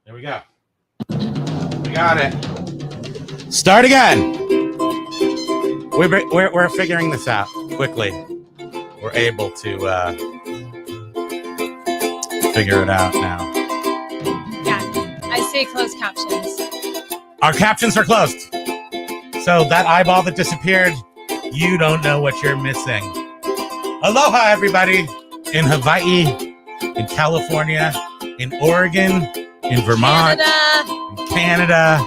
There we go. We got it. Start again. We're figuring this out quickly. We're able to figure it out now. Yeah, I say closed captions. Our captions are closed. So that eyeball that disappeared, you don't know what you're missing. Aloha, everybody. In Hawaii, in California, in Oregon, in Vermont, in Canada,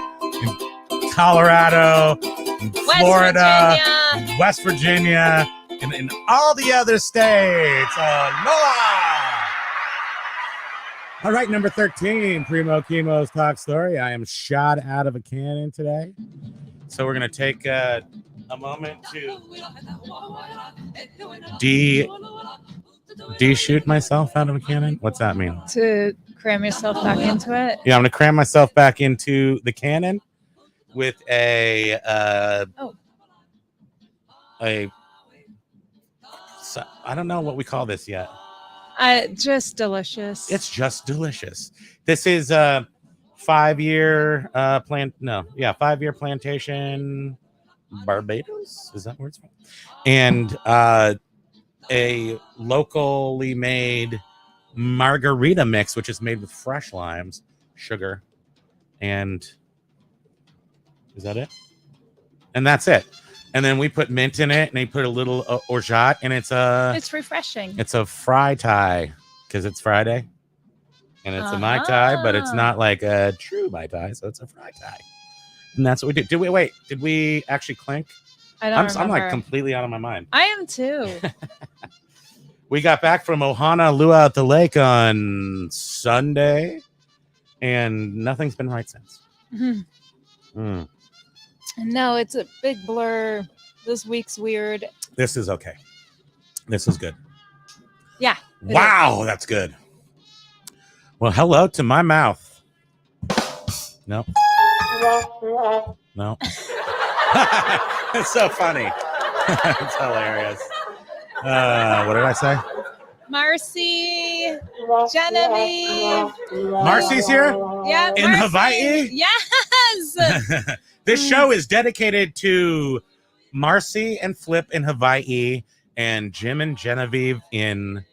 in Colorado, in Florida, in West Virginia, and in all the other states. Aloha! All right, number 13, Primo Kimo's Talk Story. I am shot out of a cannon today. So we're going to take a moment to de-shoot myself out of a cannon. What's that mean? To cram yourself back into it? Yeah, I'm going to cram myself back into the cannon with I don't know what we call this yet. Just delicious. It's just delicious. This is a 5-year 5-year plantation, Barbados. Is that where it's from? And a locally made margarita mix, which is made with fresh limes, sugar, and is that it? And that's it. And then we put mint in it, and they put a little orgeat, and it's refreshing. It's a fry tie because it's Friday, and it's a Mai Tai, but it's not like a true Mai Tai, so it's a fry tie. And that's what we did. Did we actually clink? I don't remember. I'm like completely out of my mind. I am too. We got back from Ohana Luau at the lake on Sunday, and nothing's been right since. No, it's a big blur. This week's weird. This is okay. This is good. Yeah. Wow, that's good. Well, hello to my mouth. No. No. It's so funny. It's hilarious. What did I say? Marcy, Genevieve. Marcy's here? Yeah. In Marcy. Hawaii? Yes. This show is dedicated to Marcy and Flip in Hawaii and Jim and Genevieve in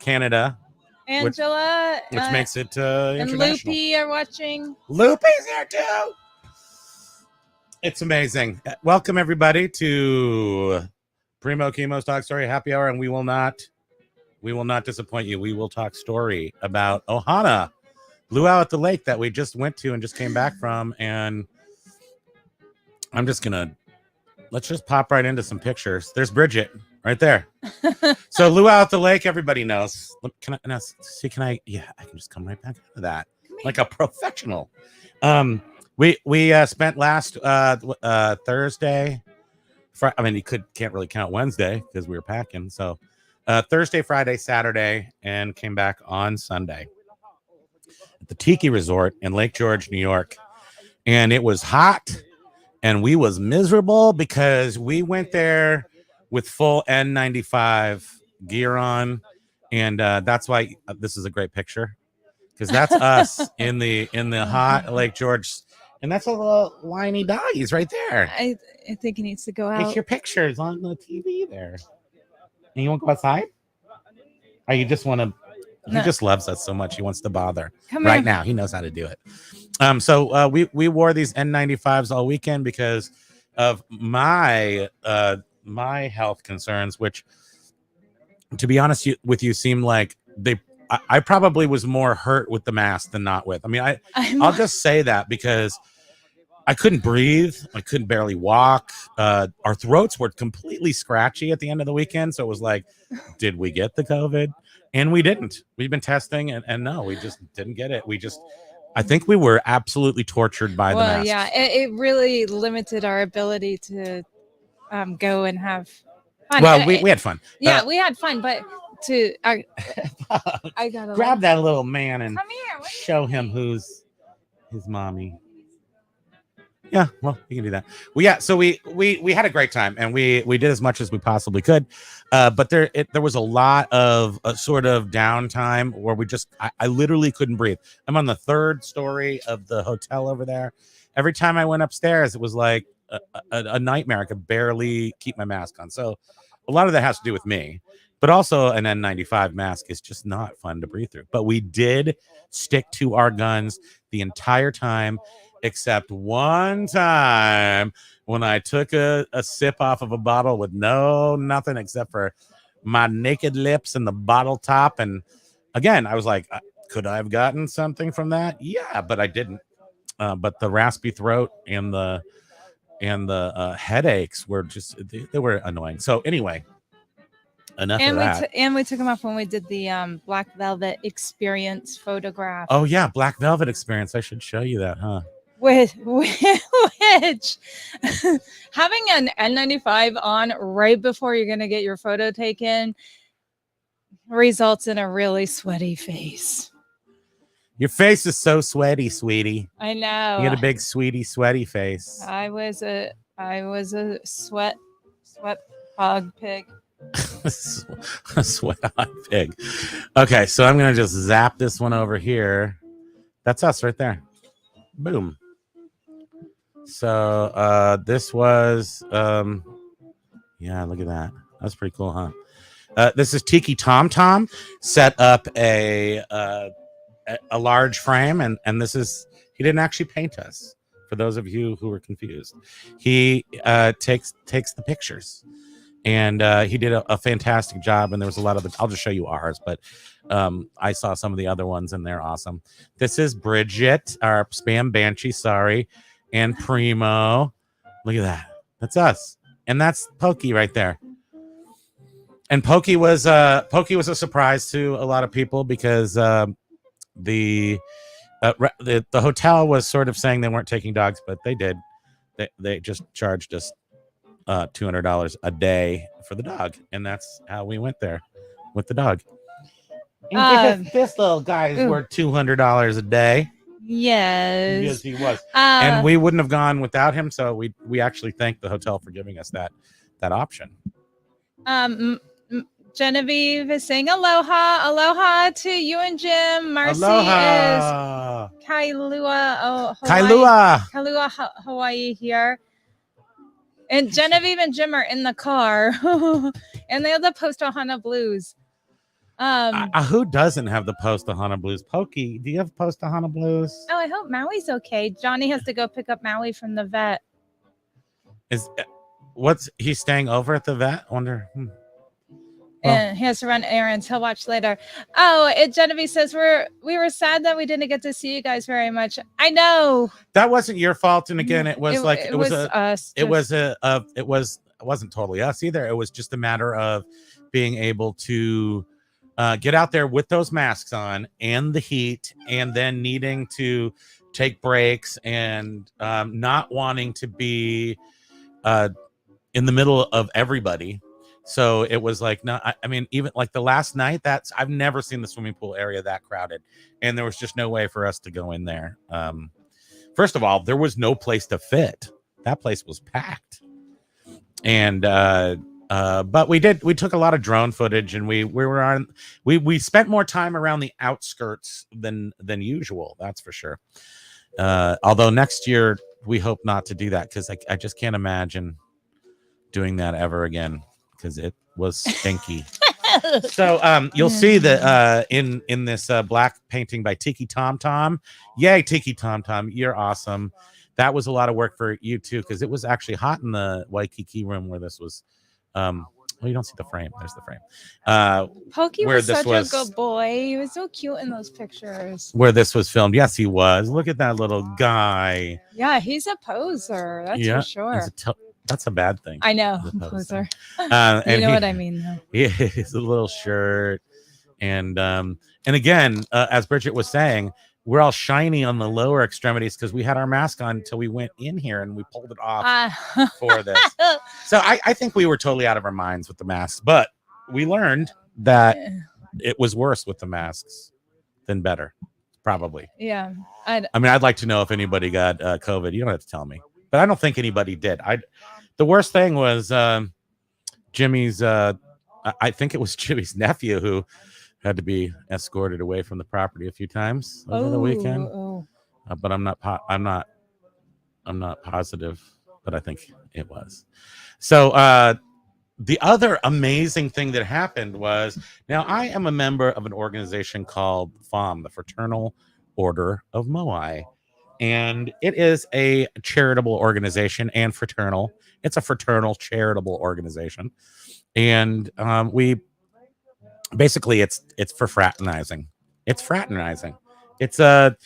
Canada. Angela. Which makes it international. And Loopy are watching. Loopy's here too. It's amazing. Welcome everybody to Primo Kimo's Talk Story Happy Hour, and we will not disappoint you. We will talk story about Ohana Luau at the lake that we just went to and just came back from, and let's just pop right into some pictures. There's Bridget right there. So Luau at the lake, everybody knows. Can I? Yeah, I can just come right back into that like a professional. We spent last Thursday. You can't really count Wednesday because we were packing. So Thursday, Friday, Saturday, and came back on Sunday at the Tiki Resort in Lake George, New York. And it was hot, and we was miserable because we went there with full N95 gear on, and that's why this is a great picture, because that's us in the hot Lake George. And that's a little whiny doggies right there. I think he needs to go out. Get your pictures on the TV there. And you won't go outside? Or you just want to... No. He just loves us so much. He wants to bother. Come right here. Now. He knows how to do it. So we wore these N95s all weekend because of my health concerns, which, to be honest with you, seemed like I probably was more hurt with the mask than not with. I mean, I'll just say that because I couldn't breathe. I couldn't barely walk. Our throats were completely scratchy at the end of the weekend. So it was like, did we get the COVID? And we didn't. We've been testing and no, we just didn't get it. I think we were absolutely tortured by the mask. Yeah, it really limited our ability to go and have fun. Well, we had fun. Yeah, we had fun, but I gotta grab that little man and show him who's his mommy. Yeah, well, you can do that. Well, yeah. So we had a great time, and we did as much as we possibly could. But there was a lot of sort of downtime where I literally couldn't breathe. I'm on the 3rd story of the hotel over there. Every time I went upstairs, it was like a nightmare. I could barely keep my mask on. So a lot of that has to do with me, but also an N95 mask is just not fun to breathe through. But we did stick to our guns the entire time, except one time when I took a sip off of a bottle with nothing except for my naked lips and the bottle top. And again, I was like, could I have gotten something from that? Yeah, but I didn't. But the raspy throat and the headaches were just they were annoying. So anyway, enough of that. And we took them off when we did the Black Velvet Experience photograph. Oh yeah, Black Velvet Experience. I should show you that, huh? Which having an N95 on right before you're gonna get your photo taken results in a really sweaty face. Your face is so sweaty, sweetie. I know. You got a big sweaty face. I was a sweat hog pig. A sweat hog pig. Okay, so I'm gonna just zap this one over here. That's us right there. Boom. So this was yeah, look at that. That's pretty cool, huh? This is Tiki Tom Tom set up a large frame, and this is, he didn't actually paint us, for those of you who were confused. He takes the pictures, and he did a fantastic job. And there was a lot of I'll just show you ours, but I saw some of the other ones and they're awesome. This is Bridget, our spam banshee, sorry, and Primo. Look at that. That's us. And that's Pokey right there. And Pokey was a surprise to a lot of people because the hotel was sort of saying they weren't taking dogs, but they did. They just charged us $200 a day for the dog, and that's how we went there with the dog. And this little guy is worth $200 a day. Yes. Yes, he was. And we wouldn't have gone without him, so we actually thank the hotel for giving us that option. Genevieve is saying aloha to you and Jim. Marcy Aloha. is Kailua, Kailua, Hawaii here. And Genevieve and Jim are in the car, and they have the post Ohana Blues. Who doesn't have the post Ohana Blues? Pokey, do you have post Ohana Blues? Oh, I hope Maui's okay. Johnny has to go pick up Maui from the vet. He's staying over at the vet? Wonder. And he has to run errands. He'll watch later. Oh, Genevieve says we were sad that we didn't get to see you guys very much. I know that wasn't your fault. And again, it was us. It wasn't totally us either. It was just a matter of being able to get out there with those masks on and the heat, and then needing to take breaks and not wanting to be in the middle of everybody. So it was like, no, I mean, even like the last night, I've never seen the swimming pool area that crowded, and there was just no way for us to go in there. First of all, there was no place to fit. That place was packed. And but we took a lot of drone footage, and we spent more time around the outskirts than usual. That's for sure. Although next year we hope not to do that, because I just can't imagine doing that ever again, because it was stinky. So you'll see that in this black painting by Tiki Tom Tom. Yay, Tiki Tom Tom, you're awesome. That was a lot of work for you too, because it was actually hot in the Waikiki room where this was. Well, you don't see the frame. There's the frame. Pokey was such a good boy. He was so cute in those pictures. Where this was filmed. Yes, he was. Look at that little guy. Yeah, he's a poser. That's for sure. That's a bad thing. I know, poser. And you know what I mean, though. Yeah, his little shirt, and again, as Bridget was saying, we're all shiny on the lower extremities because we had our mask on until we went in here and we pulled it off for this. So I think we were totally out of our minds with the masks, but we learned that it was worse with the masks than better, probably. Yeah. I mean, I'd like to know if anybody got COVID. You don't have to tell me. but I don't think anybody did. The worst thing was Jimmy's. I think it was Jimmy's nephew who had to be escorted away from the property a few times over the weekend. But I'm not positive, but I think it was. So the other amazing thing that happened was, now I am a member of an organization called FOM, the Fraternal Order of Moai. And it is a charitable organization and fraternal. It's a fraternal charitable organization. And we basically it's for fraternizing. It's fraternizing. It's to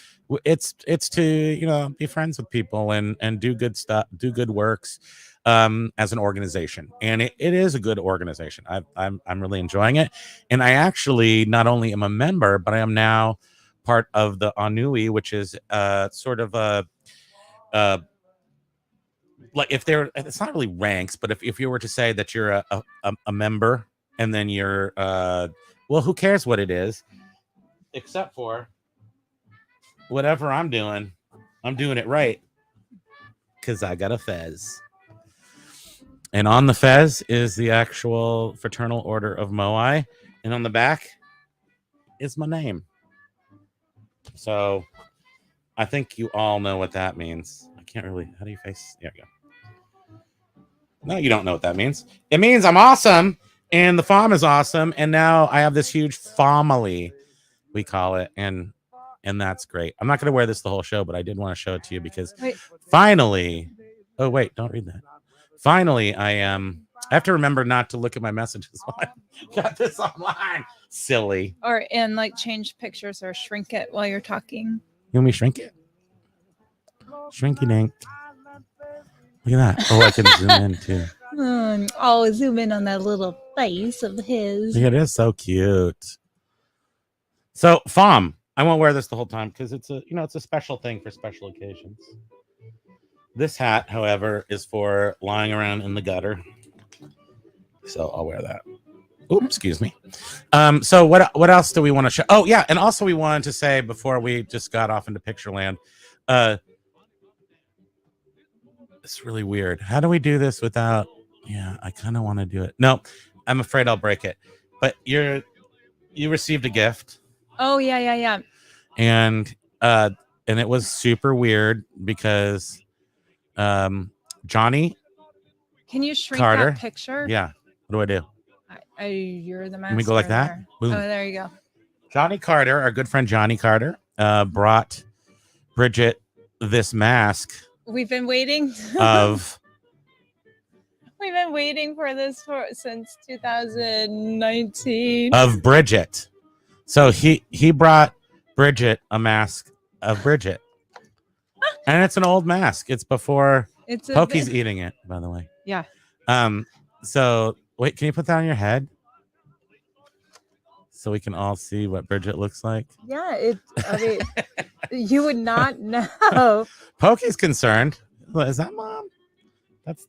be friends with people and do good stuff, do good works as an organization. And it is a good organization. I'm really enjoying it. And I actually not only am a member, but I am now part of the Anui, which is sort of a like, if there, it's not really ranks, but if you were to say that you're a member, and then you're well, who cares what it is, except for whatever I'm doing it right, because I got a fez. And on the fez is the actual Fraternal Order of Moai, and on the back is my name. So I think you all know what that means. I can't really, how do you face? There you go. No, you don't know what that means. It means I'm awesome, and the farm is awesome, and now I have this huge family, we call it, and that's great. I'm not going to wear this the whole show, but I did want to show it to you because finally, oh wait, don't read that. Finally, I have to remember not to look at my messages while I got this online. Silly. Or like change pictures or shrink it while you're talking. You want me to shrink it? Shrinky dink. Look at that. Oh, I can zoom in too. I'll zoom in on that little face of his. It is so cute. So, FOM. I won't wear this the whole time because it's a special thing for special occasions. This hat, however, is for lying around in the gutter. So I'll wear that. Oops, excuse me. So what else do we want to show? Oh yeah, and also we wanted to say before we just got off into picture land, it's really weird. How do we do this without? Yeah, I kind of want to do it. No, I'm afraid I'll break it. But you received a gift. Oh yeah. And it was super weird because Johnny. Can you shrink Carter, that picture? Yeah. What do? You're the master. Let me go like that. Boom. Oh, there you go. Johnny Carter, our good friend Johnny Carter, brought Bridget this mask. We've been waiting. We've been waiting for this since 2019. Of Bridget. So he brought Bridget a mask of Bridget. And it's an old mask. It's before Pokey's eating it, by the way. Yeah. So wait, can you put that on your head? So we can all see what Bridget looks like? Yeah, you would not know. Pokey's concerned. Is that Mom?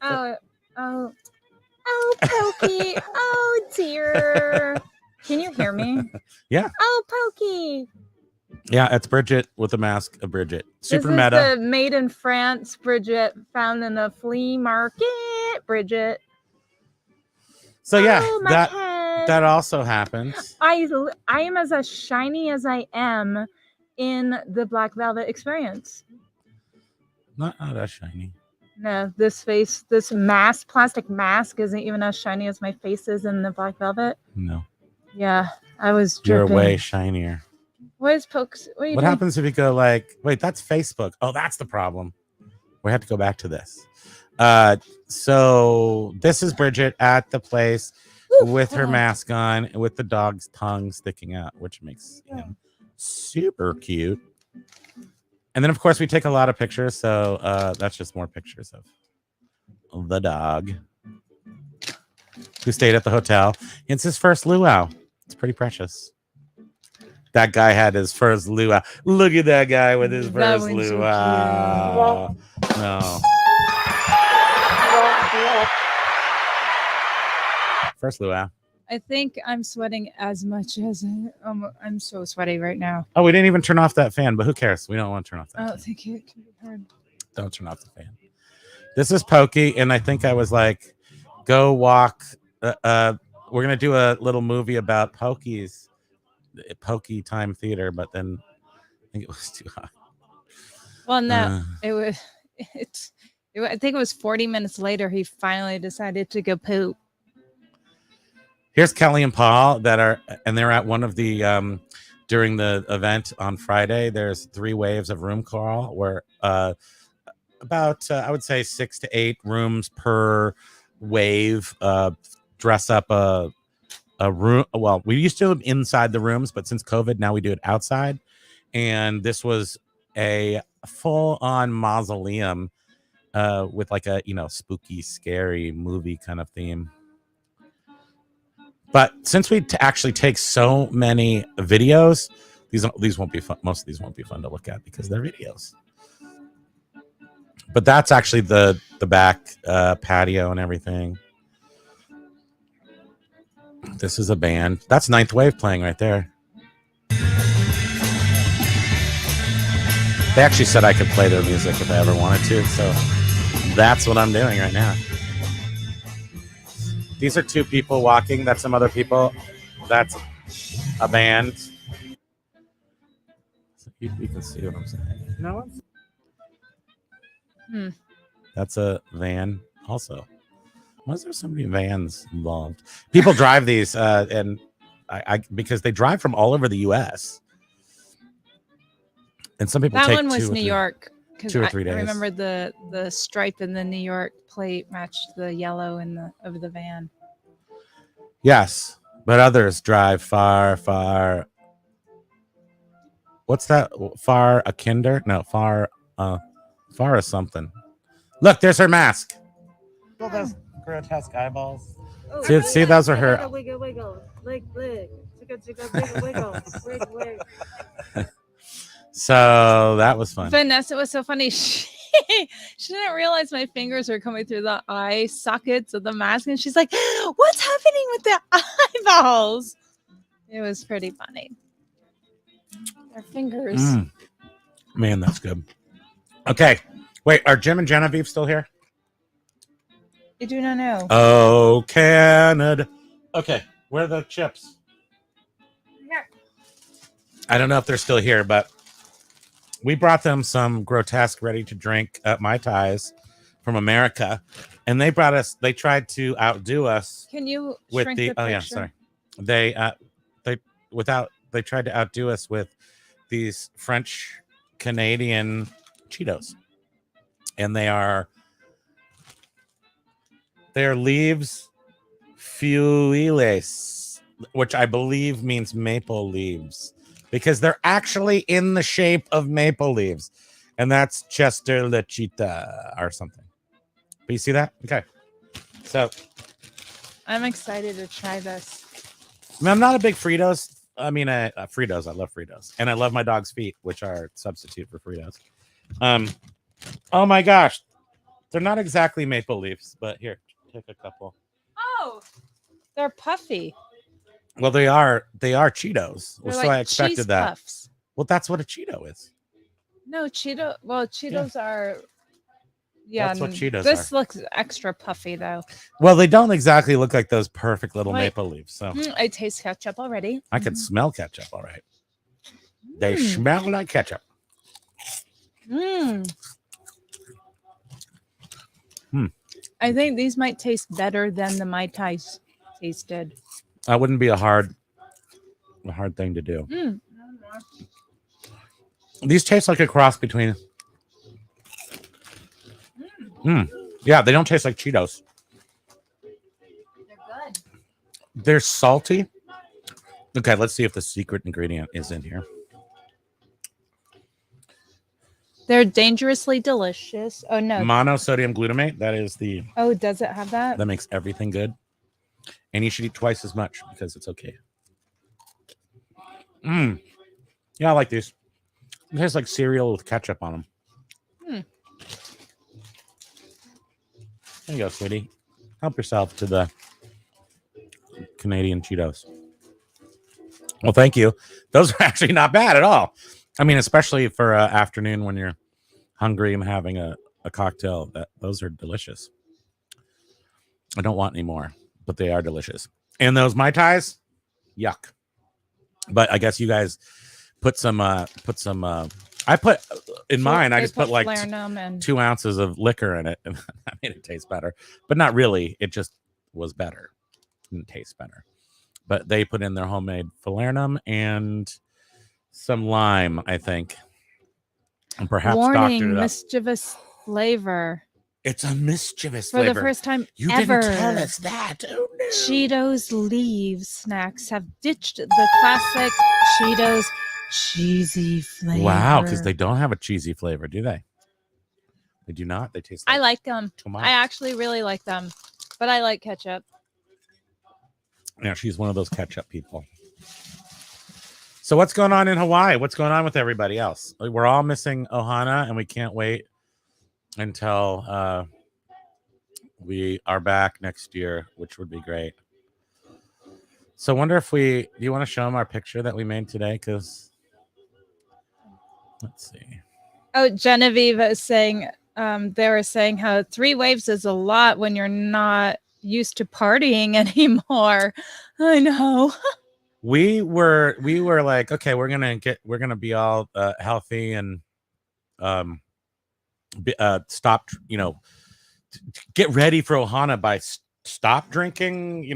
Oh, Pokey. Oh, dear. Can you hear me? Yeah. Oh, Pokey. Yeah, it's Bridget with the mask of Bridget. Super this meta. Is the made in France Bridget, found in the flea market Bridget. So yeah, that also happens. I am as shiny as I am in the Black Velvet experience. Not as shiny. No, this plastic mask isn't even as shiny as my face is in the Black Velvet. No. Yeah, I was dripping. You're way shinier. What is Pokes? What happens if you go wait, that's Facebook. Oh, that's the problem. We have to go back to this. So this is Bridget at the place with her mask on, with the dog's tongue sticking out, which makes him super cute. And then, of course, we take a lot of pictures. So that's just more pictures of the dog who stayed at the hotel. It's his first luau. It's pretty precious. That guy had his first luau. Look at that guy with his first luau. No. First luau. I think I'm sweating as much as I'm so sweaty right now. Oh, we didn't even turn off that fan, but who cares? We don't want to turn off that. I don't think it can be heard. Don't turn off the fan. This is Pokey, and I think I was like, go walk. We're gonna do a little movie about Pokey Time Theater, but then I think it was too hot. Well, no, it was. I think it was 40 minutes later. He finally decided to go poop. Here's Kelly and Paul they're at one of the during the event on Friday. There's 3 waves of room call where about I would say 6 to 8 rooms per wave. Dress up a room. Well, we used to do them inside the rooms, but since COVID, now we do it outside. And this was a full-on mausoleum with like a spooky, scary movie kind of theme. But since we actually take so many videos, these won't be fun. Most of these won't be fun to look at because they're videos. But that's actually the back patio and everything. This is a band. That's Ninth Wave playing right there. They actually said I could play their music if I ever wanted to, so that's what I'm doing right now. These are 2 people walking. That's some other people. That's a band. You can see what I'm saying. No. That's a van also. Why is there so many vans involved? People drive these, and I because they drive from all over the U.S. And some people that take one was New York. 2 or 3 days. I remember the stripe in the New York plate matched the yellow of the van. Yes, but others drive far. What's that? Far a kinder? No, far or something. Look, there's her mask. Well, those grotesque eyeballs. Oh, see, those are her. Wiggle, wiggle, lick, lick, wiggle, wiggle, wiggle. So that was fun. Vanessa was so funny. She didn't realize my fingers were coming through the eye sockets of the mask, and she's like, "What's happening with the eyeballs?" It was pretty funny. Their fingers. Man, that's good. Okay, wait, are Jim and Genevieve still here? I do not know. Oh, Canada. Okay, where are the chips? Here. I don't know if they're still here, but we brought them some grotesque ready-to-drink Mai Tais from America, and they tried to outdo us. Can you with shrink the picture? oh yeah, sorry. They tried to outdo us with these French Canadian Cheetos, and they're leaves feuilles, which I believe means maple leaves, because they're actually in the shape of maple leaves, and that's Chester Lechita or something. But you see that? Okay, so I'm excited to try this. I'm not a big Fritos. I mean, Fritos. I love Fritos, and I love my dog's feet, which are a substitute for Fritos. Oh my gosh, they're not exactly maple leaves, but here, take a couple. Oh, they're puffy. Well, they are Cheetos. They're So like I expected cheese that. Puffs. Well, that's what a Cheeto is. No, Cheetos are. Yeah, that's what Cheetos this are. looks extra puffy though. Well, they don't exactly look like those perfect little maple leaves. So I taste ketchup already. I could smell ketchup. All right, they smell like ketchup. I think these might taste better than the Mai Tais tasted. That wouldn't be a hard thing to do. These taste like a cross between. Yeah, they don't taste like Cheetos. They're good. They're salty. Okay, let's see if the secret ingredient is in here. They're dangerously delicious. Oh no. Monosodium glutamate. That is the. Oh, does it have that? That makes everything good. And you should eat twice as much because it's okay. Yeah, I like these. It tastes like cereal with ketchup on them. There you go, sweetie. Help yourself to the Canadian Cheetos. Well, thank you. Those are actually not bad at all. I mean, especially for afternoon when you're hungry and having a a cocktail. Those are delicious. I don't want any more, but they are delicious. And those Mai Tais, yuck. But I guess you guys put some. I put in mine. I just put like 2 ounces of liquor in it, and that made it taste better. But not really. It just was better. Didn't taste better. But they put in their homemade falernum and some lime, I think, and perhaps warning, doctored it up. mischievous flavor. It's a mischievous For flavor. the first time You ever. didn't tell us that. Oh, no. Cheetos Leaves snacks have ditched the classic Cheetos cheesy flavor. Wow, because they don't have a cheesy flavor, do they? They do not. They taste like I like them. tomato. I actually really like them, but I like ketchup. Yeah, she's one of those ketchup people. So what's going on in Hawaii? What's going on with everybody else? We're all missing Ohana, and we can't wait until we are back next year, which would be great. So I wonder if do you want to show them our picture that we made today? Because let's see. Oh, Genevieve is saying, they were saying how 3 waves is a lot when you're not used to partying anymore. I know. We were like, okay, we're gonna be all healthy and stop, get ready for Ohana by stop drinking,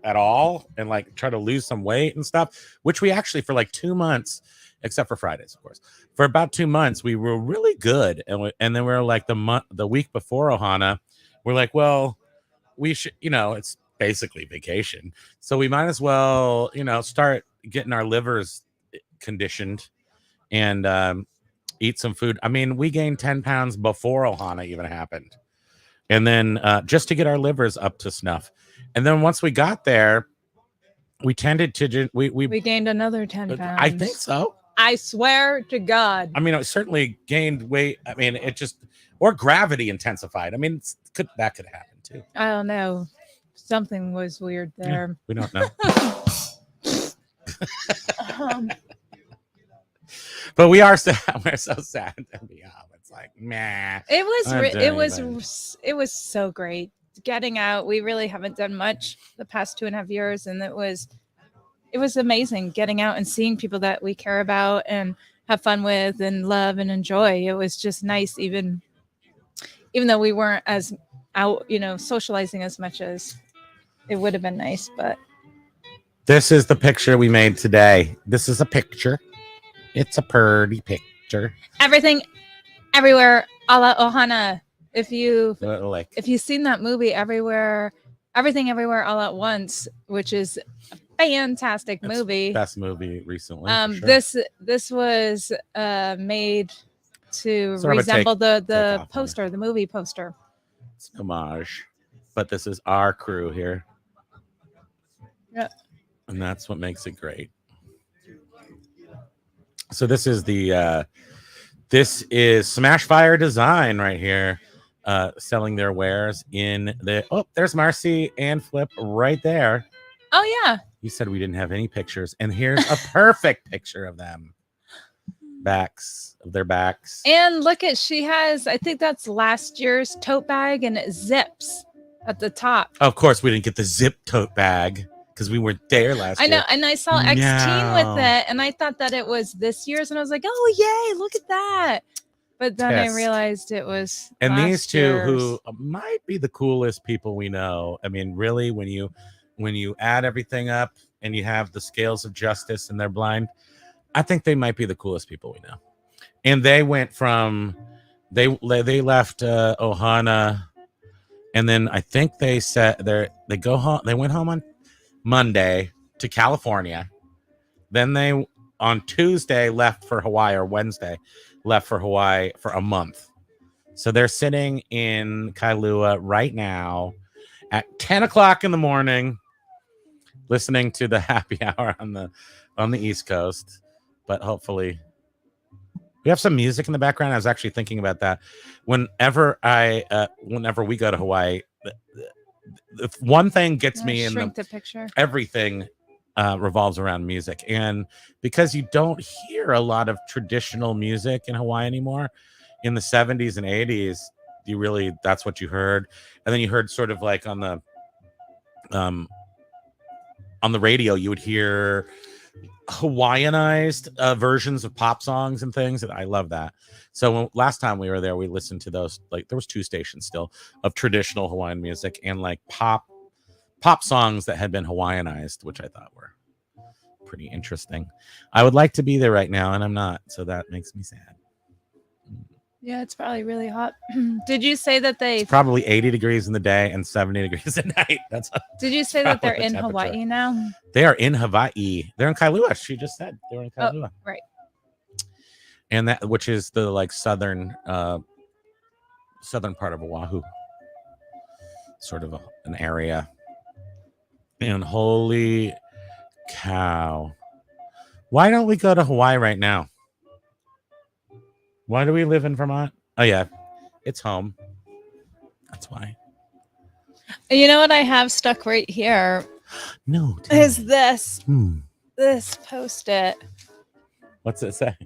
at all, and like try to lose some weight and stuff, which we actually for like 2 months, except for Fridays, of course, for about 2 months we were really good, and then we were like the week before Ohana, we're like, well, we should, it's basically vacation, so we might as well, start getting our livers conditioned and eat some food. I mean, we gained 10 pounds before Ohana even happened, and then just to get our livers up to snuff. And then once we got there, we tended to we gained another 10 pounds. I think so. I swear to God. I mean, it certainly gained weight. I mean, it just, or gravity intensified. I mean, that could happen too. I don't know. Something was weird there. Yeah, we don't know. But we are sad. We're so sad to be out. It's like, meh. It was so great getting out. We really haven't done much the past 2.5 years, and it was amazing getting out and seeing people that we care about and have fun with and love and enjoy. It was just nice, even though we weren't as out, socializing as much as it would have been nice. But this is the picture we made today. This is a picture. It's a pretty picture. Everything, everywhere, a la Ohana. If you've seen that movie, Everything Everywhere All at Once, which is a fantastic movie. Best movie recently. Sure. This was made to resemble the poster, the movie poster. It's an homage, but this is our crew here. Yeah, and that's what makes it great. So this is Smash Fire Design right here, selling their wares in there's Marcy and Flip right there. Oh yeah. You said we didn't have any pictures, and here's a perfect picture of them. Their backs. And look she has, I think that's last year's tote bag, and it zips at the top. Of course, we didn't get the zip tote bag because we weren't there last year. I know, and I saw X-Teen with it, and I thought that it was this year's, and I was like, oh yay, look at that. But then I realized it was and last these two year's. Who might be the coolest people we know. I mean, really, when you add everything up and you have the scales of justice and they're blind, I think they might be the coolest people we know. And they went from they left Ohana, and then I think they go home. They went home on Monday to California. Then they on Tuesday left for Hawaii, or Wednesday left for Hawaii for a month. So they're sitting in Kailua right now at 10 o'clock in the morning, listening to the happy hour on the East Coast. But hopefully we have some music in the background. I was actually thinking about that. Whenever we go to Hawaii, if one thing gets me in the picture. Everything revolves around music. And because you don't hear a lot of traditional music in Hawaii anymore, in the 70s and 80s, that's what you heard. And then you heard sort of like on the radio, you would hear Hawaiianized versions of pop songs and things, and I love that. So last time we were there, we listened to those. Like there was 2 stations still of traditional Hawaiian music and like pop songs that had been Hawaiianized, which I thought were pretty interesting. I would like to be there right now, and I'm not, so that makes me sad. Yeah, it's probably really hot. Did you say that It's probably 80 degrees in the day and 70 degrees at night. Did you say that they're the in temperature. Hawaii now? They are in Hawaii. They're in Kailua. She just said they were in Kailua. Right. And that, which is the like southern part of Oahu, sort of an area. And holy cow, why don't we go to Hawaii right now? Why do we live in Vermont? Oh yeah, it's home. That's why. You know what I have stuck right here No, is this this Post-it. What's it say?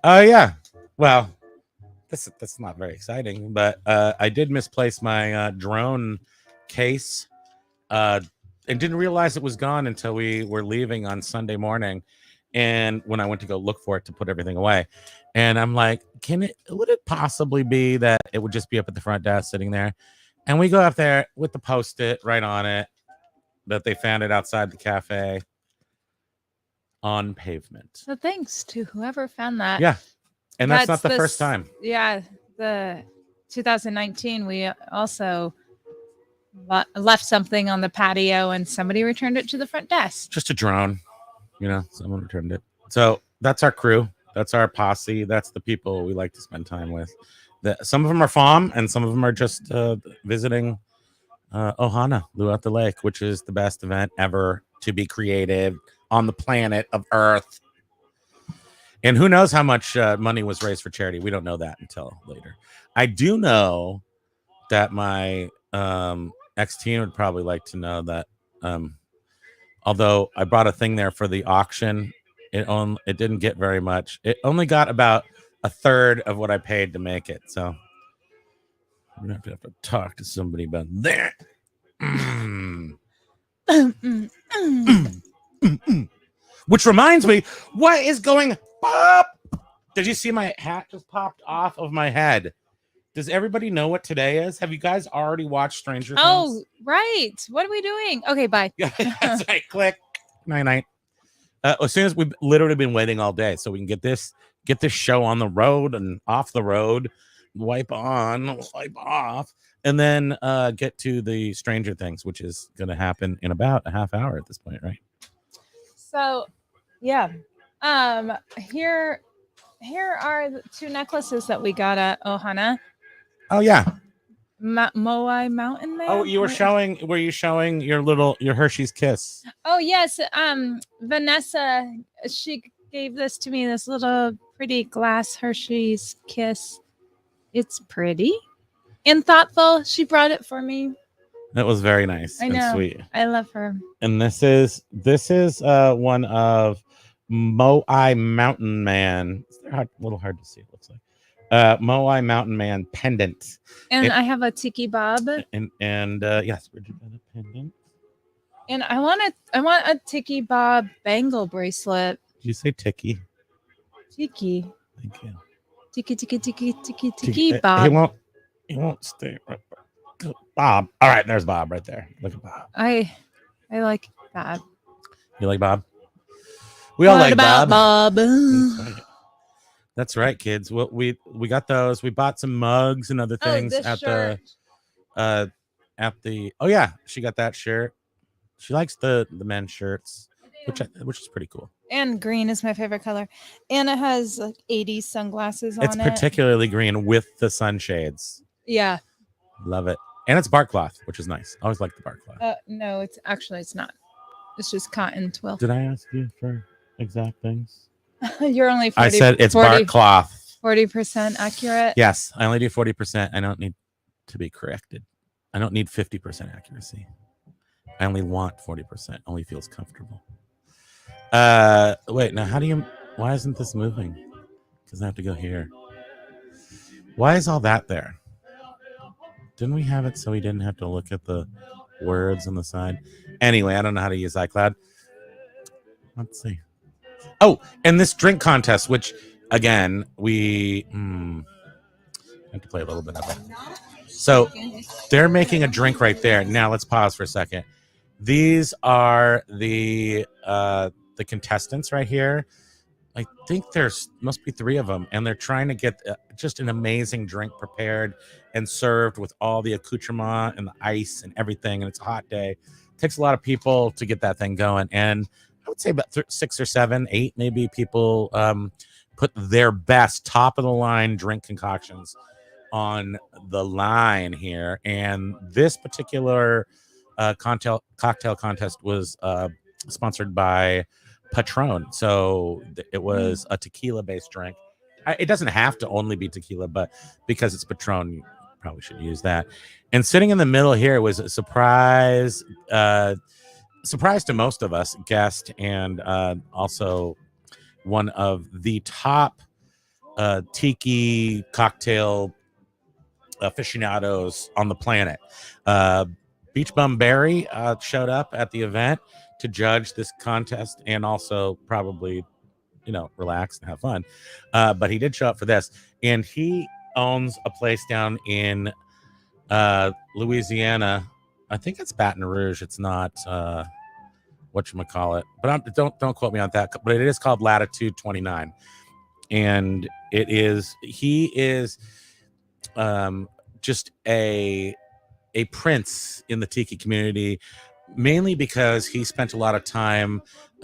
Oh yeah. Well, that's not very exciting, but I did misplace my drone case, and didn't realize it was gone until we were leaving on Sunday morning. And when I went to go look for it to put everything away, and I'm like, would it possibly be that it would just be up at the front desk sitting there? And we go up there with the Post-it right on it that they found it outside the cafe on pavement. So thanks to whoever found that. Yeah. And that's not the first time. Yeah. The 2019, we also left something on the patio and somebody returned it to the front desk. Just a drone. Someone returned it. So that's our crew. That's our posse. That's the people we like to spend time with. Some of them are FOM and some of them are just visiting Ohana Luau at the lake, which is the best event ever to be created on the planet of Earth. And who knows how much money was raised for charity. We don't know that until later. I do know that my ex-teen would probably like to know that although I brought a thing there for the auction, it didn't get very much. It only got about a third of what I paid to make it. So I'm gonna have to talk to somebody about that. Which reminds me, what is going up? Did you see my hat just popped off of my head? Does everybody know what today is? Have you guys already watched Stranger Things? Oh, right. What are we doing? Okay, bye. Yeah, that's right. Click. Night. As soon as we've literally been waiting all day, so we can get this show on the road and off the road, wipe on, wipe off, and then get to the Stranger Things, which is going to happen in about a half hour at this point, right? So, yeah. Here are the 2 necklaces that we got at Ohana. Oh yeah. Moai Mountain Man. Oh, were you showing your Hershey's Kiss? Oh yes. Vanessa, she gave this to me, this little pretty glass Hershey's Kiss. It's pretty and thoughtful. She brought it for me. That was very nice I know. and sweet. I love her. And this is one of Moai Mountain Man. It's a little hard to see, it looks like. Moai Mountain Man pendant. And I have a tiki bob. And yes, Bridget got a pendant. And I want a tiki bob bangle bracelet. Did you say tiki? Tiki. Thank you. Tiki bob. He won't stay right there. Bob. All right, there's Bob right there. Look at Bob. I like Bob. You like Bob? We all like Bob. Bob? That's right, kids. Well, we got those. We bought some mugs and other things at shirt. the. Oh yeah, she got that shirt. She likes the men's shirts, which is pretty cool. And green is my favorite color. And it has like 80s sunglasses on it. It's particularly green with the sunshades. Yeah. Love it. And it's bark cloth, which is nice. I always like the bark cloth. No, it's not. It's just cotton twill. Did I ask you for exact things? You're only 40, I said it's bark cloth. 40% accurate. Yes, I only do 40%. I don't need to be corrected. I don't need 50% accuracy. I only want 40%. Only feels comfortable. Wait, now why isn't this moving? Because I have to go here. Why is all that there? Didn't we have it so we didn't have to look at the words on the side? Anyway, I don't know how to use iCloud. Let's see. Oh, and this drink contest, which again we have to play a little bit of it. So they're making a drink right there. Now let's pause for a second. These are the contestants right here. I think there's must be 3 of them, and they're trying to get just an amazing drink prepared and served with all the accoutrement and the ice and everything. And it's a hot day. It takes a lot of people to get that thing going. And I would say about 6 or 7, 8 maybe people put their best top of the line drink concoctions on the line here. And this particular cocktail contest was sponsored by Patron. So it was a tequila based drink. It doesn't have to only be tequila, but because it's Patron, you probably should use that. And sitting in the middle here was a surprise to most of us, guest, and also one of the top tiki cocktail aficionados on the planet. Beach Bum Barry showed up at the event to judge this contest and also probably, relax and have fun. But he did show up for this. And he owns a place down in Louisiana. I think it's Baton Rouge. It's not whatchamacallit. But don't quote me on that. But it is called Latitude 29. And he is just a prince in the tiki community, mainly because he spent a lot of time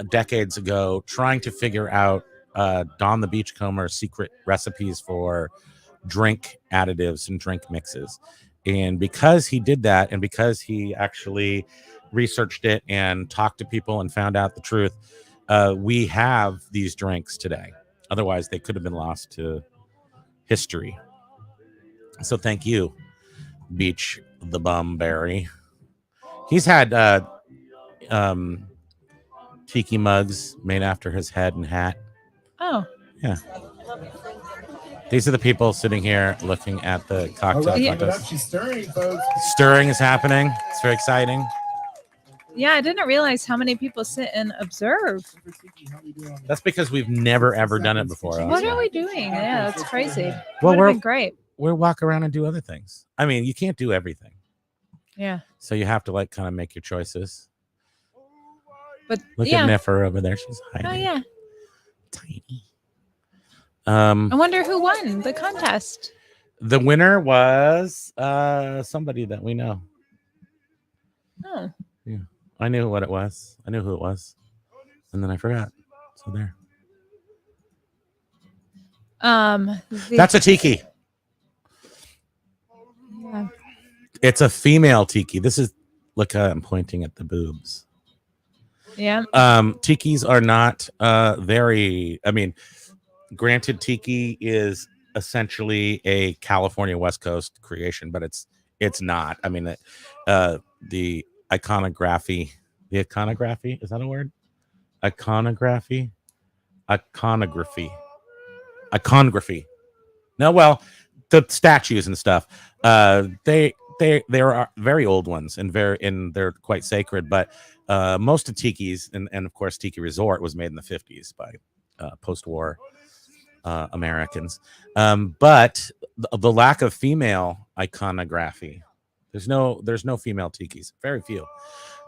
decades ago trying to figure out Don the Beachcomber's secret recipes for drink additives and drink mixes. And because he did that, and because he actually researched it and talked to people and found out the truth, we have these drinks today. Otherwise, they could have been lost to history. So thank you, Beach the Bum Barry. He's had tiki mugs made after his head and hat. Oh. Yeah. These are the people sitting here looking at the cocktail contest. She's stirring, folks. Stirring is happening. It's very exciting. Yeah, I didn't realize how many people sit and observe. That's because we've never ever done it before. What are we doing? Yeah, that's crazy. Well, Would have been great. We'll walk around and do other things. I mean, you can't do everything. Yeah. So you have to kind of make your choices. But look at Niffer over there. She's hiding. Oh yeah. Tiny. I wonder who won the contest. The winner was somebody that we know. Oh. Yeah. I knew what it was. I knew who it was. And then I forgot. So there. That's a tiki. Yeah. It's a female tiki. This is I'm pointing at the boobs. Yeah. Tikis are not very, granted, tiki is essentially a California West Coast creation, but it's not. I mean, the iconography, is that a word? Iconography. No, well, the statues and stuff. There are very old ones and they're quite sacred, but most of tiki's and of course Tiki Resort was made in the 50s by post-war Americans. But the lack of female iconography, there's no female tikis, very few.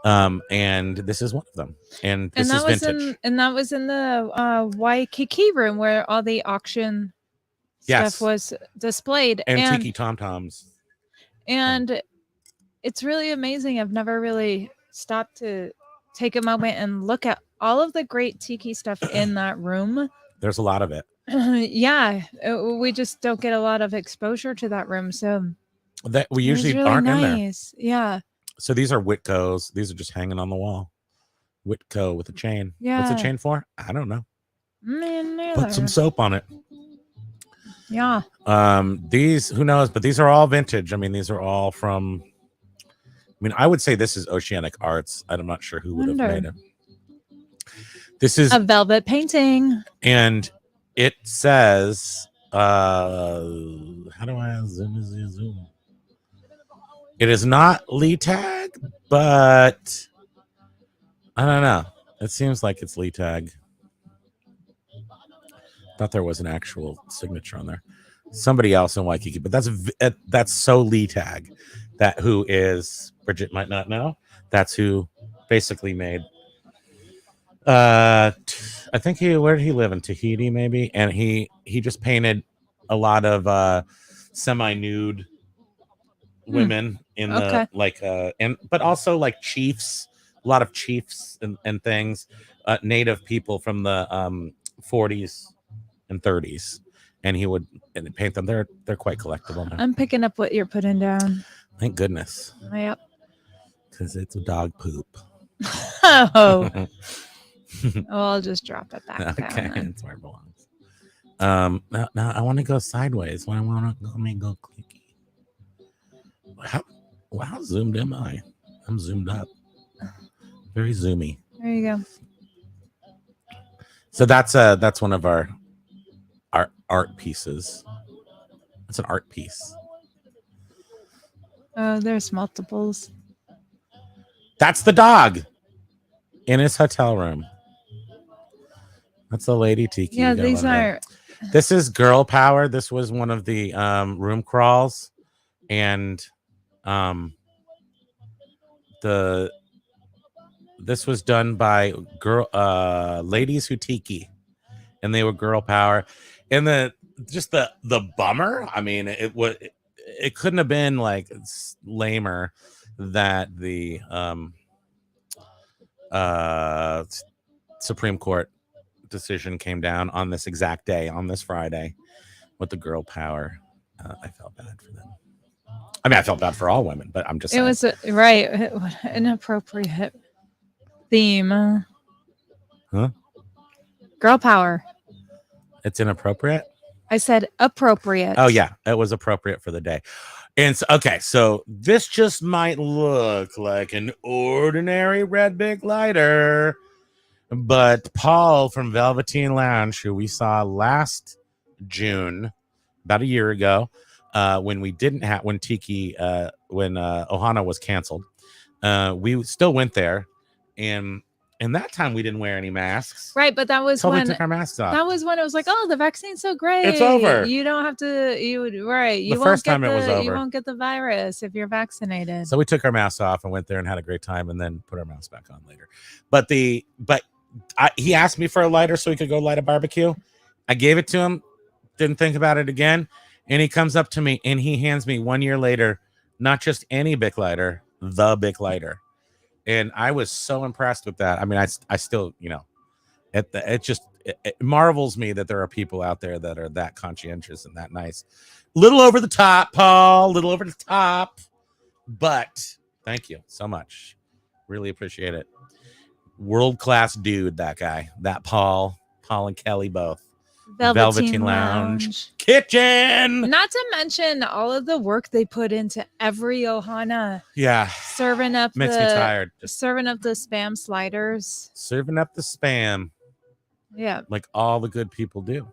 And this is one of them. And this is vintage. That was in the Waikiki room where all the auction stuff was displayed. And tiki tom-toms. And it's really amazing. I've never really stopped to take a moment and look at all of the great tiki stuff in that room. There's a lot of it. Yeah, we just don't get a lot of exposure to that room. So that we usually really aren't in there. Yeah. So these are Whitco's. These are just hanging on the wall. Whitco with a chain. Yeah. What's a chain for? I don't know. Man, put some soap on it. Yeah. These, who knows, but these are all vintage. I mean, these are all from, I would say this is Oceanic Arts. I'm not sure who would have made it. This is a velvet painting. And it says How do I zoom? It is not Lee Tag, but I don't know. It seems like it's Lee Tag. Thought there was an actual signature on there. Somebody else in Waikiki, but that's so Lee Tag, that who is Bridget might not know. That's who basically made. I think where did he live, in Tahiti maybe, and he just painted a lot of semi-nude women in Okay. the and but also like chiefs, a lot of chiefs and things, native people from the 40s and 30s, and he would paint them. They're quite collectible now. I'm picking up what you're putting down. Thank goodness, Yep. because it's a dog poop. Oh. Well, I'll just drop it back Okay, down. it's where it belongs. Now I want to go sideways. Let me go clicky. How zoomed am I? I'm zoomed up. Very zoomy. There you go. So that's one of our art pieces. It's an art piece. Oh, there's multiples. That's the dog in his hotel room. That's the lady tiki. Yeah, these are. This is girl power. This was one of the room crawls, and this was done by ladies who tiki, and they were girl power. And the bummer, I mean, it couldn't have been like lamer that the Supreme Court decision came down on this exact day, on this Friday, with the girl power. I felt bad for them. I mean, I felt bad for all women, but I'm just saying. It was right. Inappropriate theme. Huh? Girl power. It's inappropriate. I said appropriate. Oh yeah, it was appropriate for the day. And so, okay, so this just might look like an ordinary red big lighter, but Paul from Velveteen Lounge, who we saw last June, about a year ago, when we didn't have when Ohana was canceled, we still went there, and that time we didn't wear any masks. Right, but that was Totally when took our masks off. that was when it was like, oh, the vaccine's so great. It's over. You don't have to. You would right. You The won't first get time it was You over. won't get the virus if you're vaccinated. So we took our masks off and went there and had a great time, and then put our masks back on later. But he asked me for a lighter so he could go light a barbecue. I gave it to him. Didn't think about it again. And he comes up to me and he hands me 1 year later, not just any Bic lighter, the Bic lighter. And I was so impressed with that. I mean, I still, it marvels me that there are people out there that are that conscientious and that nice. Little over the top, Paul, little over the top. But thank you so much. Really appreciate it. World-class dude, that guy. That Paul and Kelly both. Velveteen Lounge. Kitchen. Not to mention all of the work they put into every Ohana. Yeah. Serving up Makes me tired. Serving up the spam sliders. Serving up the spam. Yeah. Like all the good people do.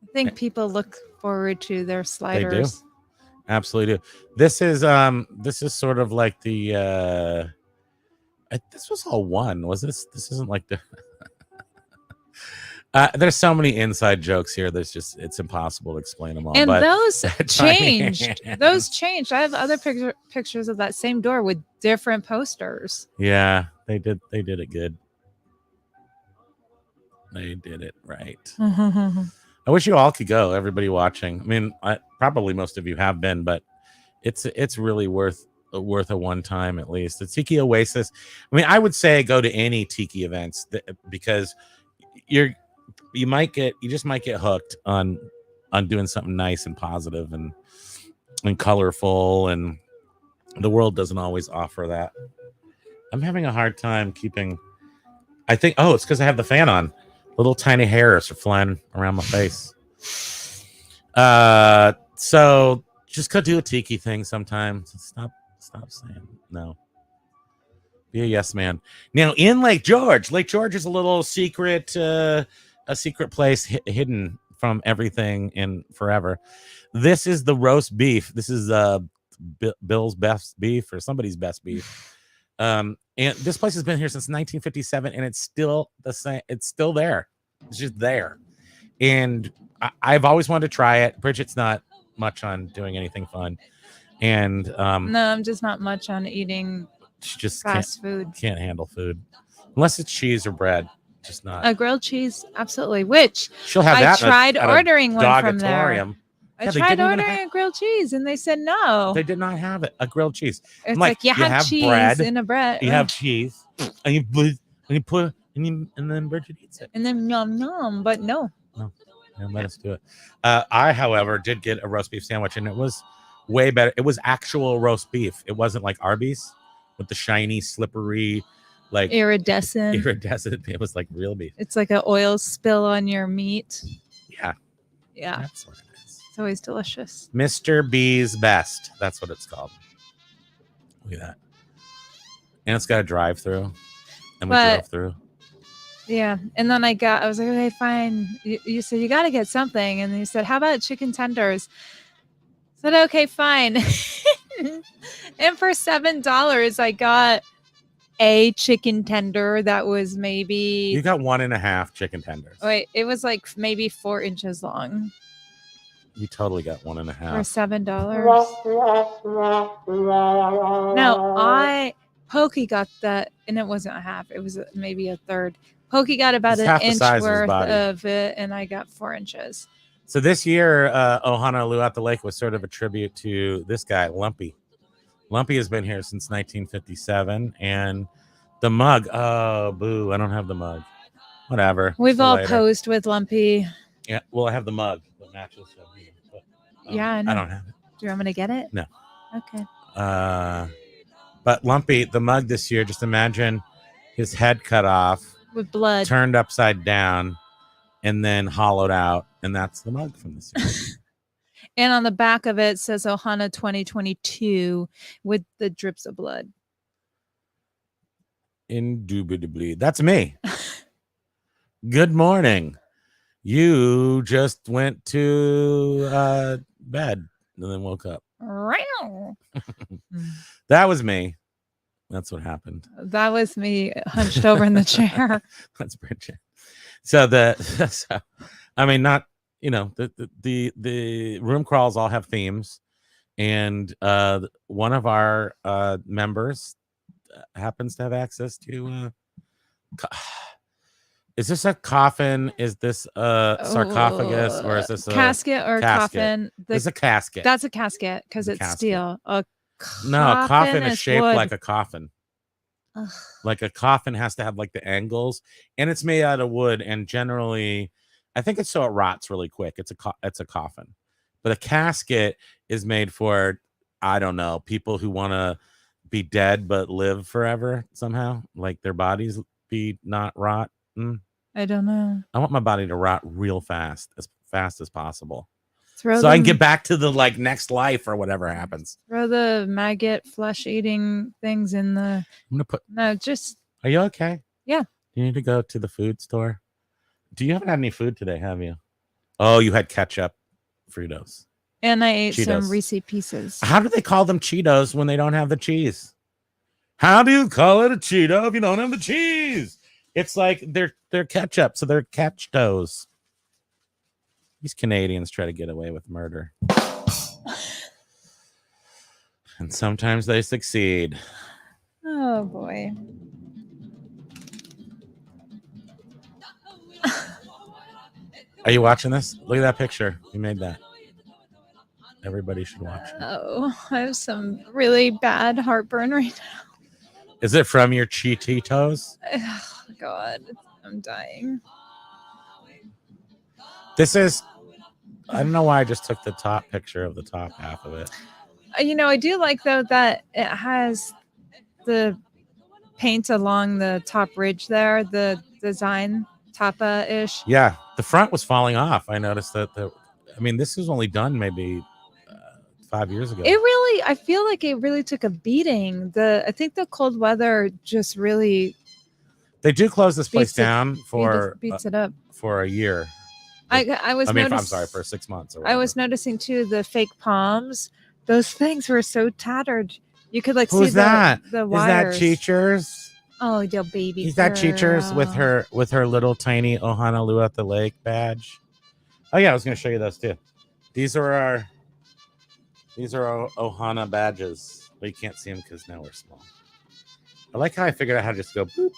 I think people look forward to their sliders. They do. Absolutely do. This is sort of like the this was all one. Was this isn't like the there's so many inside jokes here. It's impossible to explain them all. And but those changed. Hands. Those changed. I have other pictures of that same door with different posters. Yeah, they did it good. They did it right. I wish you all could go, everybody watching. I mean, probably most of you have been, but it's really worth a one time at least. The Tiki Oasis. I mean, I would say go to any Tiki events because you just might get hooked on doing something nice and positive and colorful, and the world doesn't always offer that. I'm having a hard time keeping. I think it's because I have the fan on. Little tiny hairs are flying around my face. So just go do a Tiki thing sometime. Stop saying no. Be a yes man. Now in Lake George is a little secret, a secret place hidden from everything in forever. This is the roast beef. This is Bill's best beef or somebody's best beef. And this place has been here since 1957, and it's still the same. It's still there. It's just there. And I've always wanted to try it. Bridget's not much on doing anything fun. And No, I'm just not much on eating she just fast food. Can't handle food. Unless it's cheese or bread. Just not. A grilled cheese, absolutely. Which She'll have I that tried at a ordering one from there. dogatorium. I Yeah, they tried didn't even ordering a grilled cheese, and they said no. They did not have it. A grilled cheese. It's like, you have cheese bread, in a bread. You have cheese, and you put and then Bridget eats it. And then yum, but no. No, let us do it. I, however, did get a roast beef sandwich, and it was way better. It was actual roast beef. It wasn't like Arby's with the shiny, slippery, like iridescent. It was like real beef. It's like an oil spill on your meat. Yeah. That's what it is. It's always delicious. Mr. B's Best. That's what it's called. Look at that. And it's got a drive-through. And we drove through. Yeah. And then I was like, okay, fine. You said you got to get something. And you said, how about chicken tenders? I said, okay, fine. And for $7, I got a chicken tender that was maybe... You got 1.5 chicken tenders. Wait, it was like maybe 4 inches long. You totally got 1.5. For $7. No, Pokey got that, and it wasn't a half. It was maybe a third. Pokey got about an inch worth of it, and I got 4 inches. So this year, Ohana Luau at the Lake was sort of a tribute to this guy, Lumpy. Lumpy has been here since 1957, and the mug. Oh, boo! I don't have the mug. Whatever. We've all posed with Lumpy. Yeah. Well, I have the mug that matches. Yeah, I know. I don't have it. Do you want me to get it? No. Okay. But Lumpy, the mug this year. Just imagine his head cut off with blood, turned upside down, and then hollowed out, and that's the mug from this year. And on the back of it says Ohana 2022 with the drips of blood. Indubitably. That's me. Good morning. You just went to bed and then woke up. That was me. That's what happened. That was me hunched over in the chair. That's Bridget. So I mean, not, you know, the room crawls all have themes, and one of our members happens to have access to is this a coffin? Is this a sarcophagus, or is this a casket or coffin? It's a casket. That's a casket because it's casket. steel. A coffin is shaped wood. like a coffin. Ugh. Like a coffin has to have like the angles, and it's made out of wood, and generally I think it's so it rots really quick. It's a coffin. But a casket is made for, I don't know, people who want to be dead but live forever somehow, like their bodies be not rot. I don't know. I want my body to rot real fast as possible. I can get back to the like next life or whatever happens. Throw the maggot flesh eating things in the. I'm gonna put. No, just. Are you okay? Yeah. You need to go to the food store. You haven't had any food today, have you? Oh, you had ketchup, Fritos, and I ate Cheetos. some Reese Pieces. How do they call them Cheetos when they don't have the cheese? How do you call it a Cheeto if you don't have the cheese? It's like they're ketchup, so they're Catch-Tos. These Canadians try to get away with murder. And sometimes they succeed. Oh, boy. Are you watching this? Look at that picture. We made that. Everybody should watch it. Oh, I have some really bad heartburn right now. Is it from your Cheetos? Oh, God. I'm dying. This is... I don't know why I just took the top picture of the top half of it. You know, I do like, though, that it has the paint along the top ridge there, the design, Tapa-ish. Yeah, the front was falling off. I noticed that. This was only done maybe 5 years ago. I feel like it really took a beating. I think the cold weather just really... They do close this place down for... beats it up. For a year. I was I'm sorry, for 6 months. Or I whatever. was noticing too the fake palms. Those things were so tattered. You could like Who's see that? the Is wires. that Cheechers? Oh, your baby. Is that Cheechers with her little tiny Ohana Luau at the lake badge? Oh yeah, I was going to show you those too. These are our Ohana badges. But you can't see them because now we're small. I like how I figured out how to just go boop.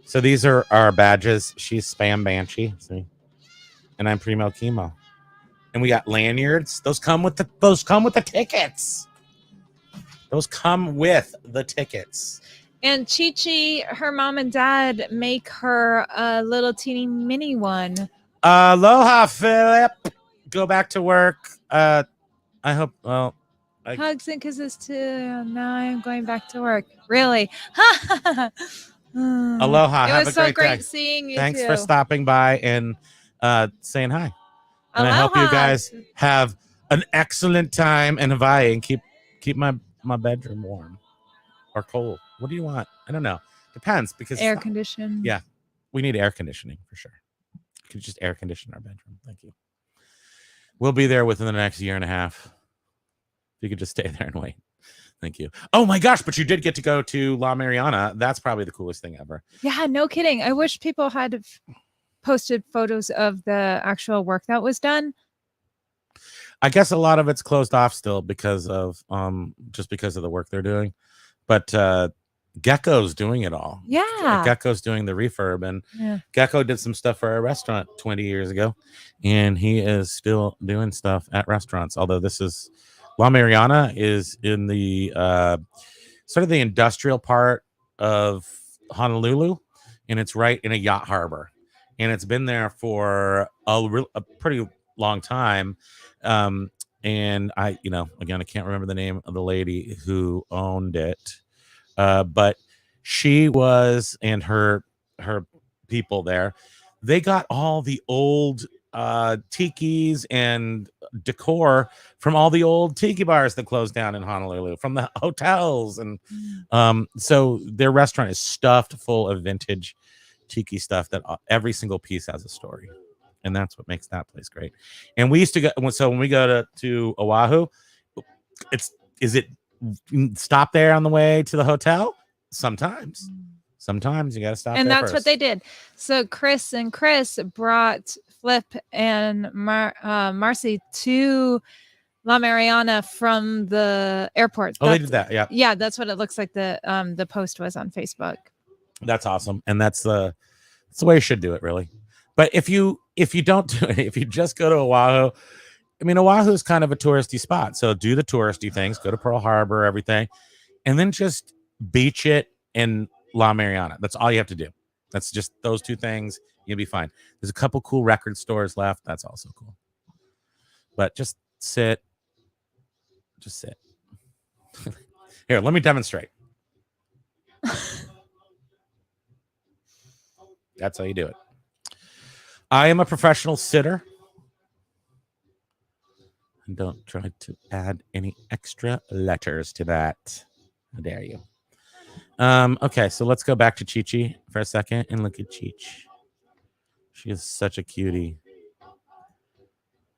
So these are our badges. She's Spam Banshee, see, and I'm Primo Kimo. And we got lanyards. Those come with the tickets. Those come with the tickets. And Chi-Chi, her mom and dad make her a little teeny mini one. Aloha, Philip. Go back to work. I hope. Well, Hugs and kisses too. Now I'm going back to work. Really? Aloha. It Have was a so great day. seeing you. Thanks too. for stopping by and saying hi. And I hope you Aloha. guys have an excellent time in Hawaii and keep my bedroom warm or cold. What do you want? I don't know. Depends because Air conditioned. Yeah, we need air conditioning for sure. You could just air condition our bedroom. Thank you. We'll be there within the next year and a half. If you could just stay there and wait. Thank you. Oh my gosh, but you did get to go to La Mariana. That's probably the coolest thing ever. Yeah, no kidding. I wish people had posted photos of the actual work that was done. I guess a lot of it's closed off still because of just because of the work they're doing. But Gecko's doing it all. Yeah. Gecko's doing the refurb, and Yeah. Gecko did some stuff for a restaurant 20 years ago, and he is still doing stuff at restaurants. Although this is La Mariana is in the sort of the industrial part of Honolulu, and it's right in a yacht harbor, and it's been there for a pretty long time. And I, again, I can't remember the name of the lady who owned it. But she was, and her people there, they got all the old tikis and decor from all the old tiki bars that closed down in Honolulu, from the hotels, and so their restaurant is stuffed full of vintage tiki stuff that every single piece has a story, and that's what makes that place great. And we used to go, so when we go to Oahu, is it stop there on the way to the hotel? Sometimes you got to stop and there that's first. what they did. So Chris brought Flip and Marcy to La Mariana from the airport. They did that. Yeah, that's what it looks like. The post was on Facebook. That's awesome, and that's the way you should do it, really. But if you don't do it, if you just go to Oahu, I mean, Oahu is kind of a touristy spot, so do the touristy things, go to Pearl Harbor, everything, and then just beach it in La Mariana. That's all you have to do. That's just those two things. You'll be fine. There's a couple cool record stores left. That's also cool. But just sit. Here, let me demonstrate. That's how you do it. I am a professional sitter. And don't try to add any extra letters to that. How dare you? Okay, so let's go back to Chi-Chi for a second and look at Cheech. She is such a cutie.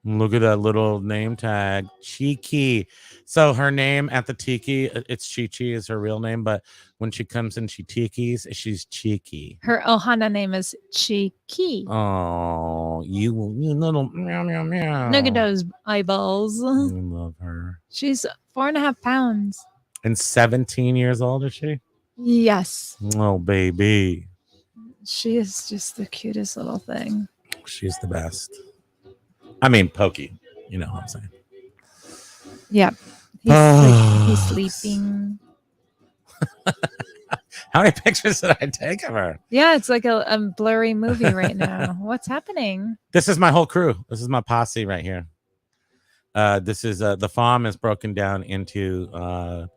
Look at that little name tag, Cheeky. So her name at the tiki, it's Chi-Chi is her real name, but when she comes in, she tikis, she's Cheeky. Her Ohana name is Cheeky. Oh, you little meow meow meow. Look at those eyeballs. I love her. She's 4.5 pounds. And 17 years old, is she? Yes. Oh, baby. She is just the cutest little thing. She's the best. I mean, Pokey. You know what I'm saying. Yeah. He's sleeping. How many pictures did I take of her? Yeah, it's like a blurry movie right now. What's happening? This is my whole crew. This is my posse right here. This is the farm is broken down into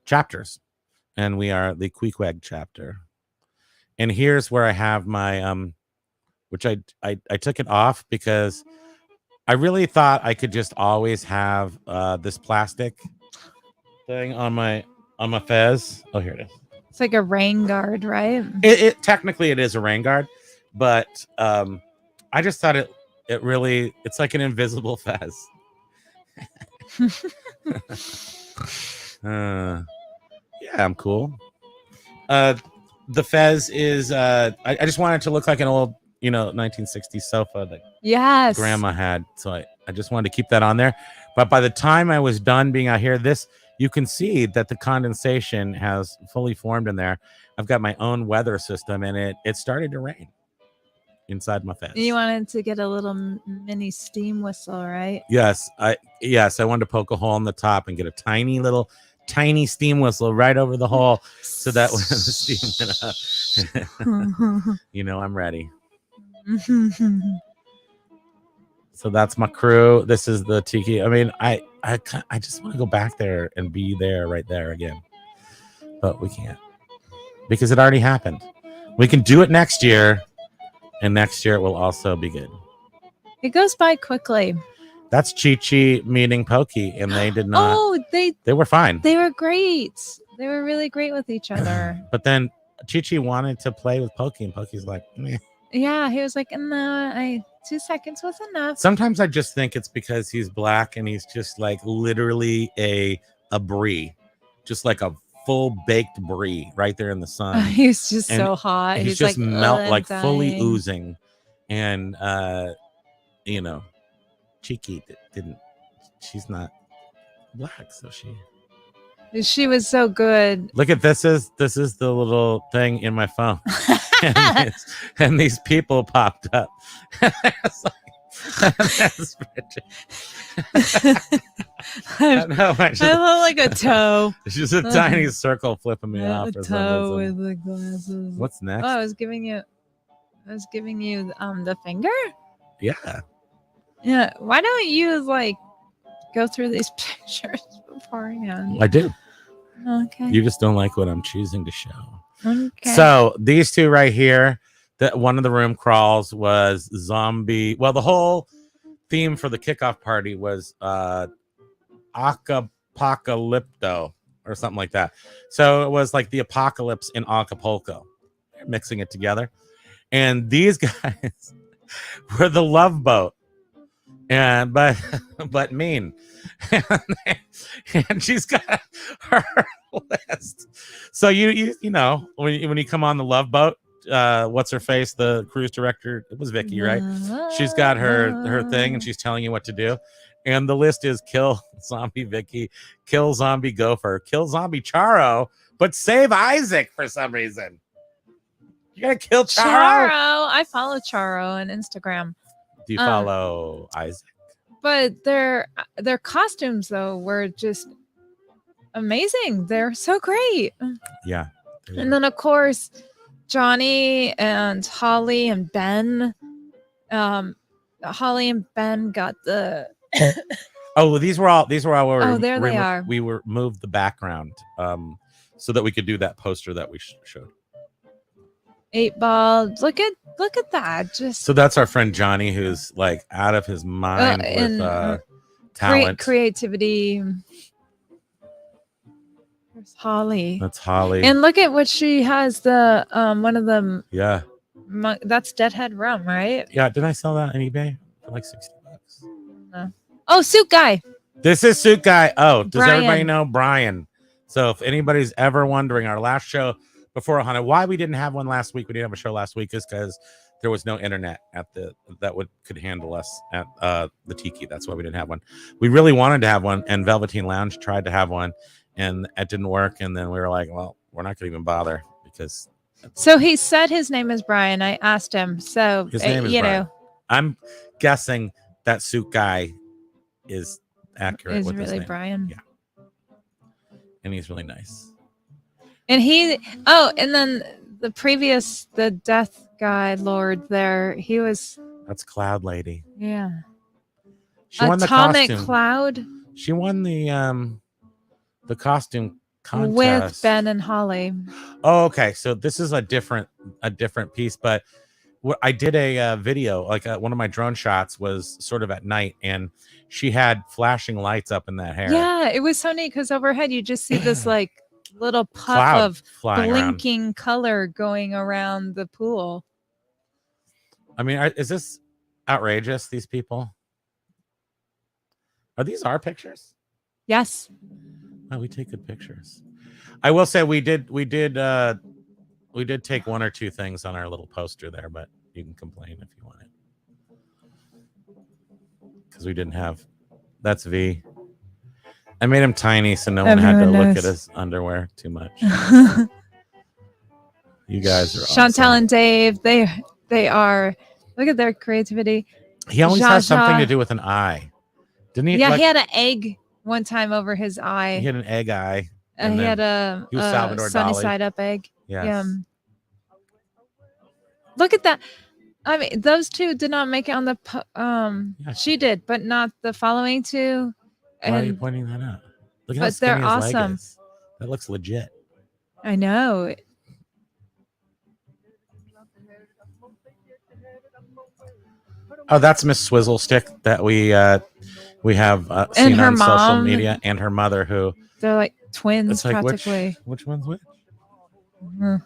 chapters, and we are the Queequeg chapter. And here's where I have my which I took it off because I really thought I could just always have this plastic thing on my fez. Oh, here it is. It's like a rain guard, right? It technically it is a rain guard, but I just thought it it's like an invisible fez. Yeah, I'm cool. The fez is I just want it to look like an old 1960s sofa that Yes. grandma had, so I just wanted to keep that on there. But by the time I was done being out here, you can see that the condensation has fully formed in there. I've got my own weather system, and it started to rain inside my fez. You wanted to get a little mini steam whistle, right? Yes, I wanted to poke a hole in the top and get a tiny steam whistle right over the hole, so that when the steam went up, I'm ready. So that's my crew. This is the tiki. I mean, I just want to go back there and be there right there again, but we can't because it already happened. We can do it next year, and next year it will also be good. It goes by quickly. That's Chi-Chi meeting Pokey, and they did not. Oh, they were fine. They were great. They were really great with each other. But then Chi-Chi wanted to play with Pokey, and Pokey's like, meh. Yeah, he was like, no, 2 seconds was enough. Sometimes I just think it's because he's black and he's just like literally a brie, just like a full baked brie right there in the sun. He's just so hot. He's just like, like fully oozing, and Cheeky didn't. She's not black, so she was so good. Look at this is the little thing in my phone. and these people popped up. That's I look like a toe. It's just a tiny circle flipping me off. A toe with the glasses. What's next? Oh, I was giving you the finger. Yeah. Why don't you go through these pictures beforehand? I do. Okay. You just don't like what I'm choosing to show. Okay. So these two right here, that one of the room crawls was zombie. Well, the whole theme for the kickoff party was Acapocalypto or something like that. So it was like the apocalypse in Acapulco, mixing it together. And these guys were the Love Boat, and but mean. And she's got her list. So you know when you come on the Love Boat, what's her face? The cruise director, it was Vicky, right? She's got her thing, and she's telling you what to do. And the list is kill zombie Vicky, kill zombie Gopher, kill zombie Charo, but save Isaac for some reason. You gotta kill Charo. I follow Charo on Instagram. Do you follow Isaac? But their costumes though were just amazing. They're so great. Yeah. And then of course Johnny and Holly and Ben. Holly and Ben got the Oh, these were all Oh, there they are. We were moved the background so that we could do that poster that we showed. 8 Ball. Look at that. Just so that's our friend Johnny, who's like out of his mind with talent, creativity. There's Holly. That's Holly. And look at what she has. The one of them. Yeah. That's Deadhead Rum, right? Yeah. Did I sell that on eBay for like $60? No. Oh, Suit Guy. This is Suit Guy. Oh, does Brian. everybody know Brian? So if anybody's ever wondering, our last show before Ohana, why we didn't have one last week, we didn't have a show last week, is because there was no internet could handle us at the Tiki. That's why we didn't have one. We really wanted to have one, and Velveteen Lounge tried to have one, and it didn't work. And then we were like, well, we're not going to even bother because. So he said his name is Brian. I asked him. So his name is Brian. I'm guessing that Suit Guy is accurate. Is with really his name. Brian. Yeah, and he's really nice. And and then the death guy lord there, he was. That's Cloud Lady. Yeah. She won the Atomic costume. Cloud. She won the costume contest with Ben and Holly. Oh, okay. So this is a different piece, but I did a video, like one of my drone shots was sort of at night, and she had flashing lights up in that hair. Yeah, it was so neat because overhead you just see this like little puff Cloud of blinking around. color going around the pool. I mean, is this outrageous, these people? Are these our pictures? Yes. Oh, we take good pictures. I will say we did take one or two things on our little poster there, but you can complain if you want it. Because we didn't have. That's V. I made him tiny so no one had to look at his underwear too much. You guys are Chantel awesome. and Dave, they are. Look at their creativity. He always has something to do with an eye. Didn't he? Yeah, he had an egg one time over his eye. He had an egg eye. And he had a sunny side up egg. Yes. Yeah. Look at that. I mean, those two did not make it on the. She did, but not the following two. Why are you pointing that out? Look at how But skinny they're his leg awesome. is. That looks legit. I know. Oh, that's Miss Swizzle Stick that we have seen on social media, and her mother, who they're like twins, it's like, practically. which one's which? Mm-hmm.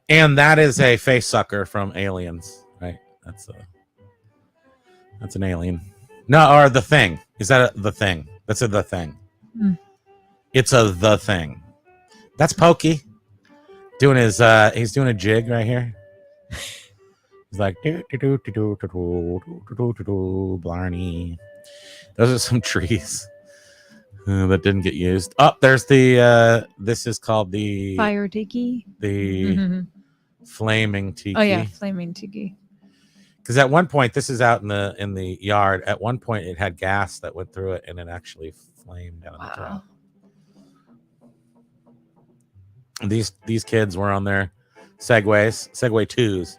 And that is a face sucker from Aliens, right? That's an alien. No, or The Thing. Is that The Thing? That's The Thing. Mm. It's The Thing. That's Pokey doing his. He's doing a jig right here. He's like, Blarney. Those are some trees that didn't get used. Oh, there's the. This is called the fire tiki. The flaming tiki. Oh yeah, flaming tiki. Because at one point, this is out in the yard. At one point, it had gas that went through it, and it actually flamed down the top. These kids were on their Segway 2s.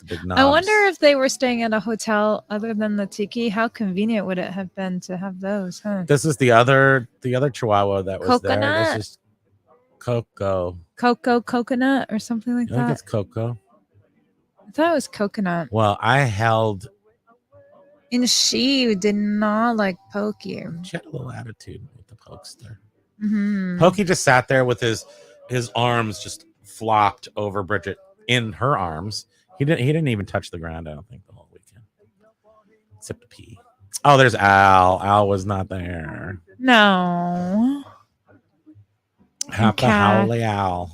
Big knobs. I wonder if they were staying at a hotel other than the tiki. How convenient would it have been to have those? Huh? This is the other Chihuahua that was coconut? there. This is Coco. Coconut or something like I that. think it's Coco. I thought it was coconut. Well, I held. And she did not like Pokey. She had a little attitude with the pokester. Mm-hmm. Pokey just sat there with his arms just flopped over Bridget in her arms. He didn't even touch the ground, I don't think, the whole weekend. Except to pee. Oh, there's Al. Al was not there. No. Happy Howley Al.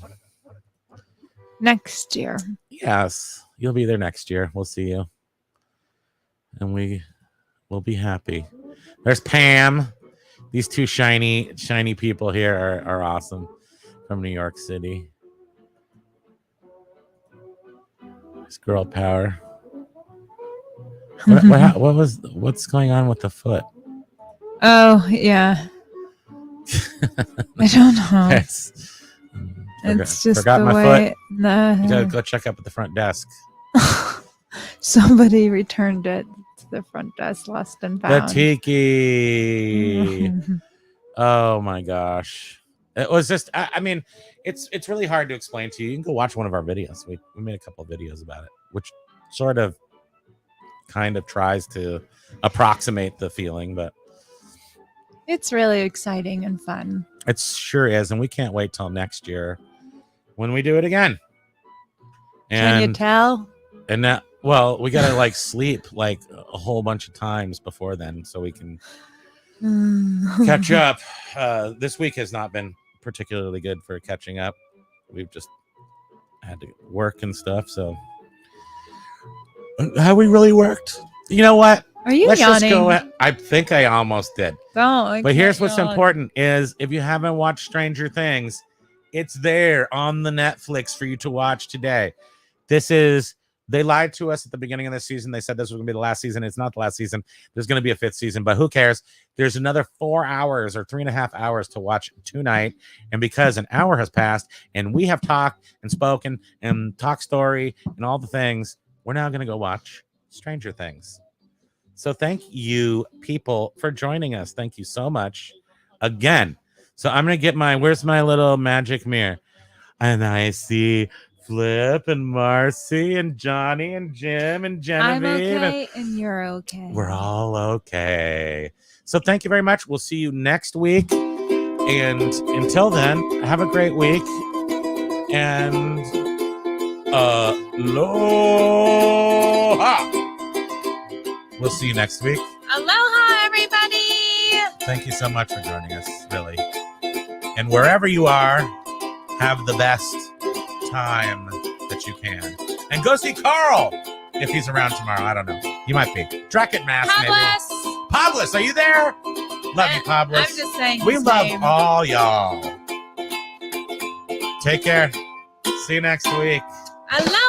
Next year. Yes. You'll be there next year. We'll see you. And we will be happy. There's Pam. These two shiny people here are awesome from New York City. It's girl power. What's going on with the foot? Oh yeah. I don't know. It's just forgot the my way. foot. You gotta go check up at the front desk. Somebody returned it to the front desk, lost and found. The tiki. Oh my gosh. It was just, I mean, it's really hard to explain to you. You can go watch one of our videos. We made a couple of videos about it, which sort of kind of tries to approximate the feeling, but it's really exciting and fun. It sure is. And we can't wait till next year when we do it again. And, can you tell? And that, well, we got to like sleep like a whole bunch of times before then so we can catch up. This week has not been particularly good for catching up. We've just had to work and stuff. So have we really worked? You know what? Are you yawning? Just go. I think I almost did. Don't. But here's what's important is if you haven't watched Stranger Things, it's there on the Netflix for you to watch today. They lied to us at the beginning of the season. They said this was going to be the last season. It's not the last season. There's going to be a 5th season, but who cares? There's another 4 hours or 3.5 hours to watch tonight. And because an hour has passed and we have talked and spoken and talk story and all the things, we're now going to go watch Stranger Things. So thank you, people, for joining us. Thank you so much again. So I'm going to get where's my little magic mirror? And I see Flip and Marcy and Johnny and Jim and Genevieve. I'm okay and you're okay. We're all okay. So thank you very much. We'll see you next week. And until then, have a great week. And Aloha. We'll see you next week. Aloha, everybody. Thank you so much for joining us, really. And wherever you are, have the best time that you can. And go see Carl if he's around tomorrow. I don't know. He might be. Dracket Mask, maybe. Pablos, are you there? Love you, Pablos. I'm just saying. We his love name. all y'all. Take care. See you next week. Aloha.